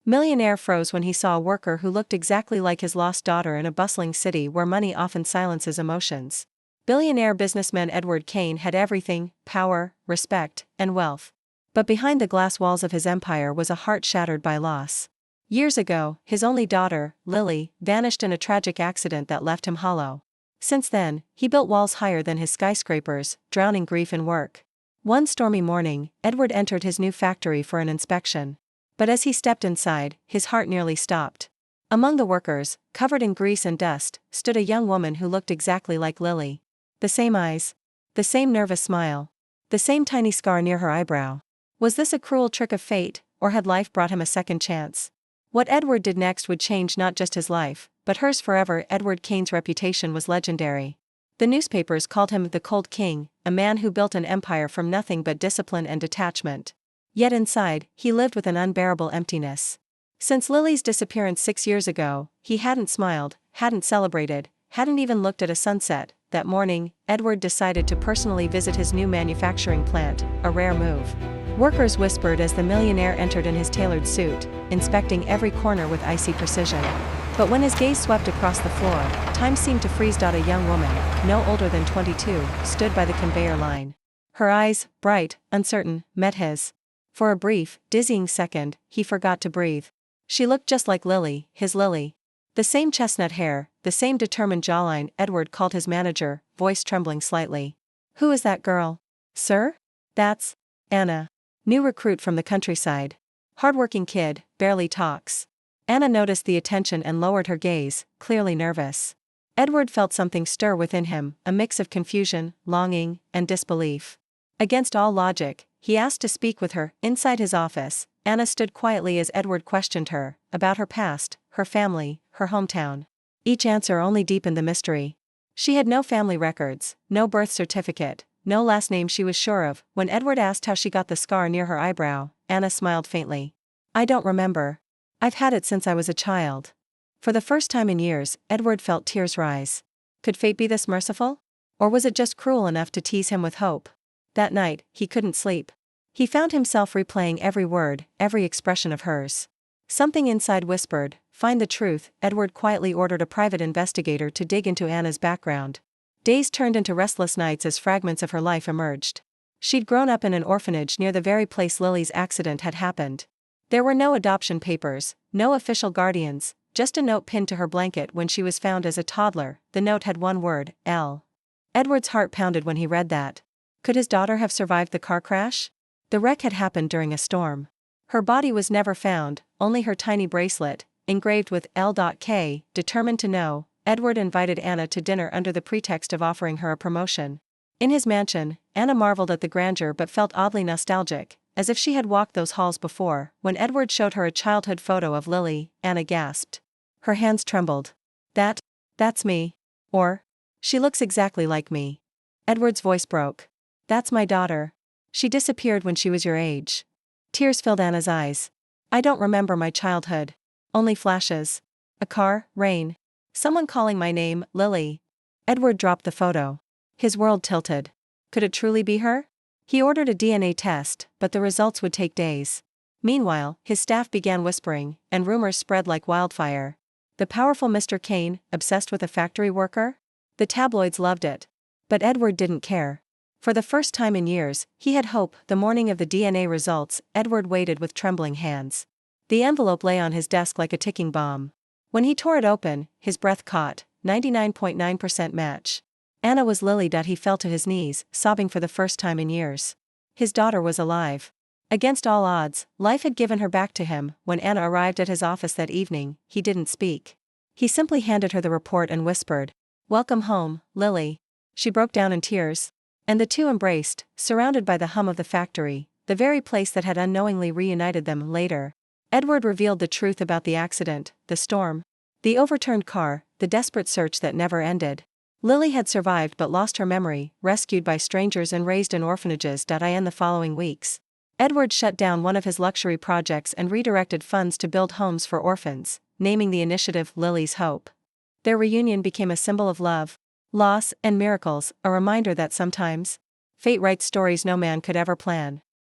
Millionaire froze when he saw a worker who looked exactly like his lost daughter in a bustling city where money often silences emotions. Billionaire businessman Edward Kane had everything: power, respect, and wealth. But behind the glass walls of his empire was a heart shattered by loss. Years ago, his only daughter, Lily, vanished in a tragic accident that left him hollow. Since then, he built walls higher than his skyscrapers, drowning grief in work. One stormy morning, Edward entered his new factory for an inspection. But as he stepped inside, his heart nearly stopped. Among the workers, covered in grease and dust, stood a young woman who looked exactly like Lily. The same eyes. The same nervous smile. The same tiny scar near her eyebrow. Was this a cruel trick of fate, or had life brought him a second chance? What Edward did next would change not just his life, but hers forever. Edward Kane's reputation was legendary. The newspapers called him the Cold King, a man who built an empire from nothing but discipline and detachment. Yet inside, he lived with an unbearable emptiness. Since Lily's disappearance 6 years ago, he hadn't smiled, hadn't celebrated, hadn't even looked at a sunset. That morning, Edward decided to personally visit his new manufacturing plant, a rare move. Workers whispered as the millionaire entered in his tailored suit, inspecting every corner with icy precision. But when his gaze swept across the floor, time seemed to freeze. A young woman, no older than 22, stood by the conveyor line. Her eyes, bright, uncertain, met his. For a brief, dizzying second, he forgot to breathe. She looked just like Lily, his Lily. The same chestnut hair, the same determined jawline. Edward called his manager, voice trembling slightly. "Who is that girl?" "Sir? That's Anna. New recruit from the countryside. Hardworking kid, barely talks." Anna noticed the attention and lowered her gaze, clearly nervous. Edward felt something stir within him, a mix of confusion, longing, and disbelief. Against all logic, he asked to speak with her. Inside his office, Anna stood quietly as Edward questioned her, about her past, her family, her hometown. Each answer only deepened the mystery. She had no family records, no birth certificate, no last name she was sure of. When Edward asked how she got the scar near her eyebrow, Anna smiled faintly. "I don't remember. I've had it since I was a child." For the first time in years, Edward felt tears rise. Could fate be this merciful? Or was it just cruel enough to tease him with hope? That night, he couldn't sleep. He found himself replaying every word, every expression of hers. Something inside whispered, "Find the truth." Edward quietly ordered a private investigator to dig into Anna's background. Days turned into restless nights as fragments of her life emerged. She'd grown up in an orphanage near the very place Lily's accident had happened. There were no adoption papers, no official guardians, just a note pinned to her blanket when she was found as a toddler. The note had one word: L. Edward's heart pounded when he read that. Could his daughter have survived the car crash? The wreck had happened during a storm. Her body was never found, only her tiny bracelet, engraved with L.K. Determined to know, Edward invited Anna to dinner under the pretext of offering her a promotion. In his mansion, Anna marveled at the grandeur but felt oddly nostalgic, as if she had walked those halls before. When Edward showed her a childhood photo of Lily, Anna gasped. Her hands trembled. That's me. Or, she looks exactly like me. Edward's voice broke. That's my daughter. She disappeared when she was your age. Tears filled Anna's eyes. I don't remember my childhood. Only flashes. A car, rain. Someone calling my name, Lily. Edward dropped the photo. His world tilted. Could it truly be her? He ordered a DNA test, but the results would take days. Meanwhile, his staff began whispering, and rumors spread like wildfire. The powerful Mr. Kane, obsessed with a factory worker? The tabloids loved it. But Edward didn't care. For the first time in years, he had hope. The morning of the DNA results, Edward waited with trembling hands. The envelope lay on his desk like a ticking bomb. When he tore it open, his breath caught. 99.9% match. Anna was Lily. He fell to his knees, sobbing for the first time in years. His daughter was alive. Against all odds, life had given her back to him. When Anna arrived at his office that evening, he didn't speak. He simply handed her the report and whispered, "Welcome home, Lily." She broke down in tears. And the two embraced, surrounded by the hum of the factory, the very place that had unknowingly reunited them. Later, Edward revealed the truth about the accident, the storm, the overturned car, the desperate search that never ended. Lily had survived but lost her memory, rescued by strangers and raised in orphanages. In the following weeks, Edward shut down one of his luxury projects and redirected funds to build homes for orphans, naming the initiative Lily's Hope. Their reunion became a symbol of love, loss, and miracles, a reminder that sometimes, fate writes stories no man could ever plan.